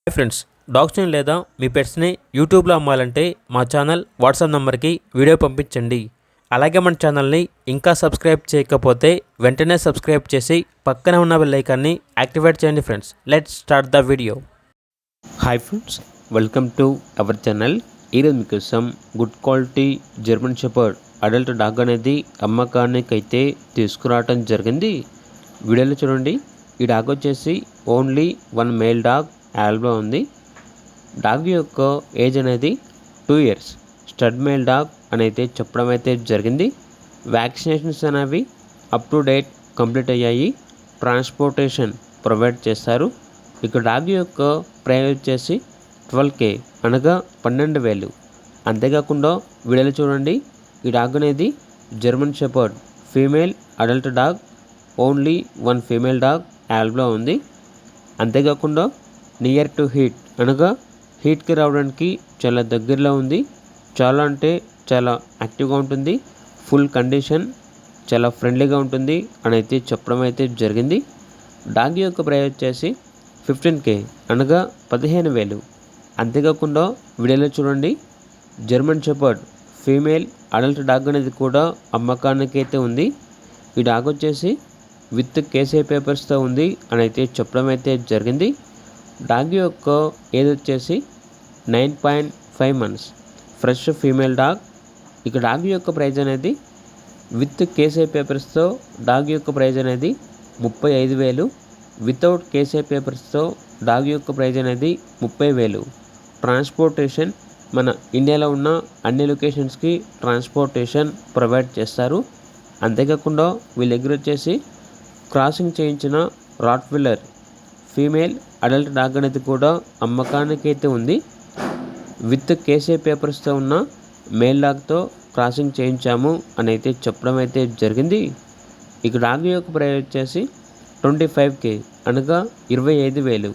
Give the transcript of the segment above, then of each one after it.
Hi friends, డాగ్స్ని లేదా మీ పెట్స్ని యూట్యూబ్లో అమ్మాలంటే మా ఛానల్ వాట్సాప్ నెంబర్కి వీడియో పంపించండి. అలాగే మన ఛానల్ని ఇంకా సబ్స్క్రైబ్ చేయకపోతే వెంటనే సబ్స్క్రైబ్ చేసి పక్కనే ఉన్న బెల్ ఐకాన్ని యాక్టివేట్ చేయండి. Friends, let's start the video. Hi friends, welcome to our channel. ఈరోజు మీకోసం good quality German shepherd adult dog అనేది అమ్మకానికి అయితే తీసుకురావడం జరిగింది. వీడియోలో చూడండి. ఈ డాగ్ వచ్చేసి ఓన్లీ 1 మేల్ డాగ్ అవైలబుల్ ఉంది. డాగ్ యొక్క ఏజ్ అనేది 2 years. స్టడ్ మేల్ డాగ్ అని అయితే చెప్పడం అయితే జరిగింది. వ్యాక్సినేషన్స్ అనేవి అప్ టు డేట్ కంప్లీట్ అయ్యాయి. ట్రాన్స్పోర్టేషన్ ప్రొవైడ్ చేస్తారు. ఇక డాగ్ యొక్క ప్రైస్ వచ్చేసి 12K అనగా 12,000. అంతేకాకుండా వీడియోలో చూడండి. ఈ డాగ్ అనేది German shepherd female adult dog. Only 1 female dog available ఉంది. అంతేకాకుండా నియర్ టు హీట్ అనగా హీట్కి రావడానికి చాలా దగ్గరలో ఉంది. చాలా అంటే చాలా యాక్టివ్గా ఉంటుంది. ఫుల్ కండిషన్, చాలా ఫ్రెండ్లీగా ఉంటుంది అని అయితే చెప్పడం అయితే జరిగింది. డాగ్ యొక్క ప్రైస్ వచ్చేసి 15K అనగా 15,000. అంతేకాకుండా వీడియోలో చూడండి. German shepherd female adult dog అనేది కూడా అమ్మకానికి అయితే ఉంది. ఈ డాగ్ వచ్చేసి విత్ కేసీ పేపర్స్తో ఉంది అని అయితే చెప్పడం అయితే జరిగింది. డాగ్ యొక్క ఏజ్ వచ్చేసి 9.5 months. Fresh female dog. ఇక డాగ్ యొక్క ప్రైజ్ అనేది విత్ కేసీ పేపర్స్తో డాగ్ యొక్క ప్రైజ్ అనేది 35,000. వితౌట్ కేసీ పేపర్స్తో డాగ్ యొక్క ప్రైజ్ అనేది 30,000. ట్రాన్స్పోర్టేషన్ మన ఇండియాలో ఉన్న అన్ని లొకేషన్స్కి ట్రాన్స్పోర్టేషన్ ప్రొవైడ్ చేస్తారు. అంతేకాకుండా వీళ్ళ దగ్గర వచ్చేసి క్రాసింగ్ చేయించిన రాట్విల్లర్ ఫీమేల్ అడల్ట్ డాగ్ అనేది కూడా అమ్మకానికి అయితే ఉంది. విత్ కేసీ పేపర్స్తో ఉన్న మేల్ డాగ్తో క్రాసింగ్ చేయించాము అని అయితే చెప్పడం అయితే జరిగింది. ఇక డాగ్ యొక్క ప్రైస్ వచ్చేసి 25K అనగా 25,000.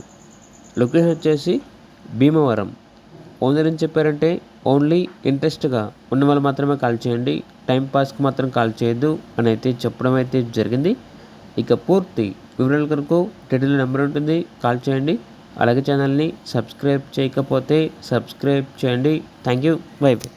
లొకేషన్ వచ్చేసి భీమవరం. ఓనర్ ఏం చెప్పారంటే ఓన్లీ ఇంట్రెస్ట్గా ఉన్న వాళ్ళు మాత్రమే కాల్ చేయండి, టైంపాస్కి మాత్రం కాల్ చేయొద్దు అని అయితే చెప్పడం అయితే జరిగింది. ఇక పూర్తి వివరాల కొరకు టైటిల్ నెంబర్ ఉంటుంది, కాల్ చేయండి. అలాగే ఛానల్ని సబ్స్క్రైబ్ చేయకపోతే సబ్స్క్రైబ్ చేయండి. Thank you. By by.